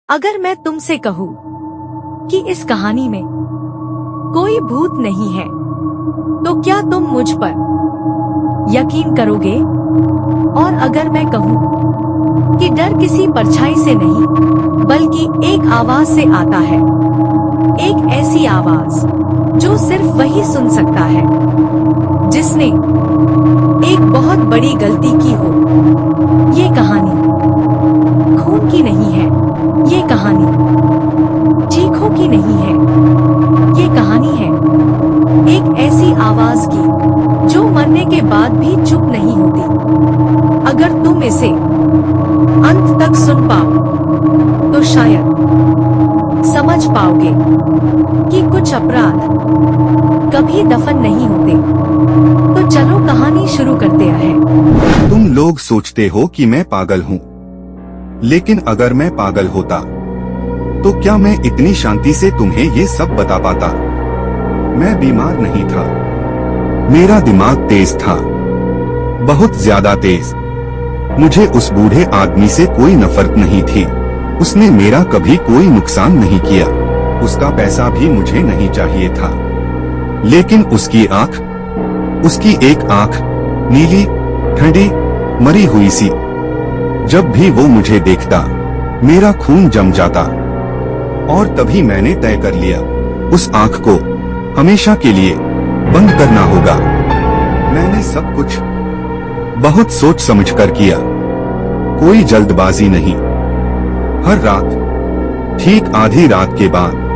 अगर मैं तुमसे कहूँ कि इस कहानी में कोई भूत नहीं है, तो क्या तुम मुझ पर यकीन करोगे? और अगर मैं कहूँ कि डर किसी परछाई से नहीं, बल्कि एक आवाज से आता है, एक ऐसी आवाज जो सिर्फ वही सुन सकता है जिसने एक बहुत बड़ी गलती की हो। ये कहानी खून की नहीं है, ये कहानी चीखों की नहीं है, ये कहानी है एक ऐसी आवाज की जो मरने के बाद भी चुप नहीं होती। अगर तुम इसे अंत तक सुन पाओ तो शायद समझ पाओगे कि कुछ अपराध कभी दफन नहीं होते। तो चलो कहानी शुरू करते हैं। तुम लोग सोचते हो कि मैं पागल हूँ, लेकिन अगर मैं पागल होता तो क्या मैं इतनी शांति से तुम्हें ये सब बता पाता? मैं बीमार नहीं था, मेरा दिमाग तेज था, बहुत ज्यादा तेज। मुझे उस बूढ़े आदमी से कोई नफरत नहीं थी। उसने मेरा कभी कोई नुकसान नहीं किया, उसका पैसा भी मुझे नहीं चाहिए था। लेकिन उसकी आंख, उसकी एक आंख नीली, ठंडी, मरी हुई सी। जब भी वो मुझे देखता मेरा खून जम जाता, और तभी मैंने तय कर लिया उस आंख को हमेशा के लिए बंद करना होगा। मैंने सब कुछ बहुत सोच समझकर किया, कोई जल्दबाजी नहीं। हर रात ठीक आधी रात के बाद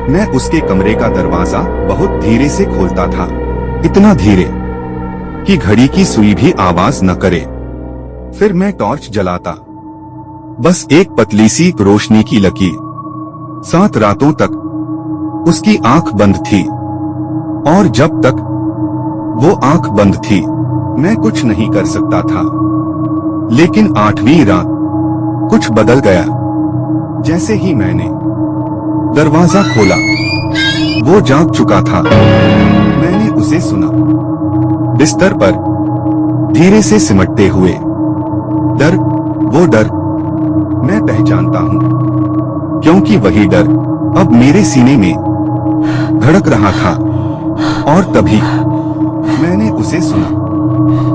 मैं उसके कमरे का दरवाजा बहुत धीरे से खोलता था, इतना धीरे कि घड़ी की सुई भी आवाज न करे। फिर मैं टॉर्च जलाता, बस एक पतली सी रोशनी की लकीर। 7 रातों तक उसकी आंख बंद थी, और जब तक वो आंख बंद थी मैं कुछ नहीं कर सकता था। लेकिन 8वीं रात कुछ बदल गया। जैसे ही मैंने दरवाजा खोला वो जाग चुका था। मैंने उसे सुना, बिस्तर पर धीरे से सिमटते हुए। डर, वो डर मैं पहचानता हूँ, क्योंकि वही डर अब मेरे सीने में धड़क रहा था। और तभी मैंने उसे सुना,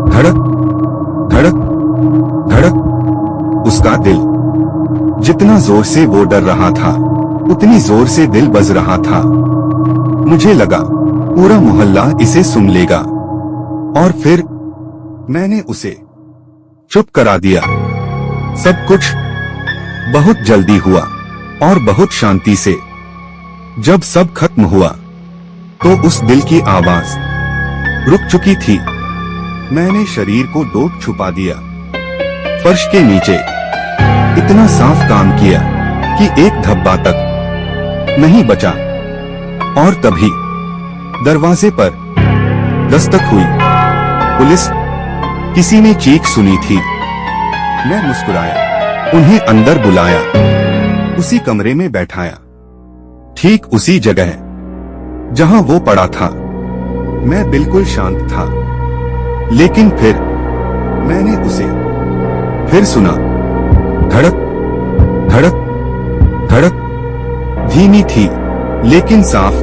धड़क धड़क धड़क। उसका दिल। जितना जोर से वो डर रहा था उतनी जोर से दिल बज रहा था। मुझे लगा पूरा मोहल्ला इसे सुन लेगा। और फिर मैंने उसे चुप करा दिया। सब कुछ बहुत जल्दी हुआ और बहुत शांति से। जब सब खत्म हुआ तो उस दिल की आवाज रुक चुकी थी। मैंने शरीर को डोब छुपा दिया, फर्श के नीचे इतना साफ काम किया कि एक धब्बा तक नहीं बचा। और तभी दरवाजे पर दस्तक हुई। पुलिस, किसी ने चीख सुनी थी। मैं मुस्कुराया, उन्हें अंदर बुलाया, उसी कमरे में बैठाया, ठीक उसी जगह जहां वो पड़ा था। मैं बिल्कुल शांत था। लेकिन फिर मैंने उसे फिर सुना, धड़क धड़क धड़क। धीमी थी लेकिन साफ।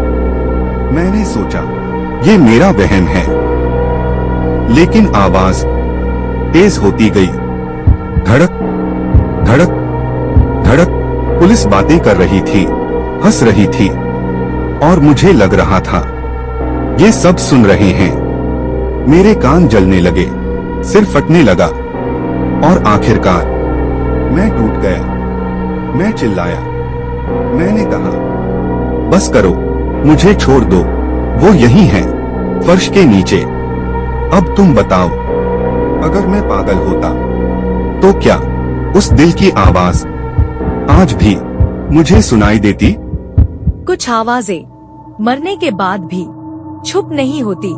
मैंने सोचा ये मेरा वहम है, लेकिन आवाज तेज होती गई। धड़क धड़क धड़क। पुलिस बातें कर रही थी, हंस रही थी, और मुझे लग रहा था ये सब सुन रहे हैं। मेरे कान जलने लगे, सिर फटने लगा, और आखिरकार मैं टूट गया। मैं चिल्लाया। मैंने कहा, बस करो, मुझे छोड़ दो। वो यही है, फर्श के नीचे। अब तुम बताओ, अगर मैं पागल होता तो क्या उस दिल की आवाज आज भी मुझे सुनाई देती? कुछ आवाजें मरने के बाद भी चुप नहीं होती।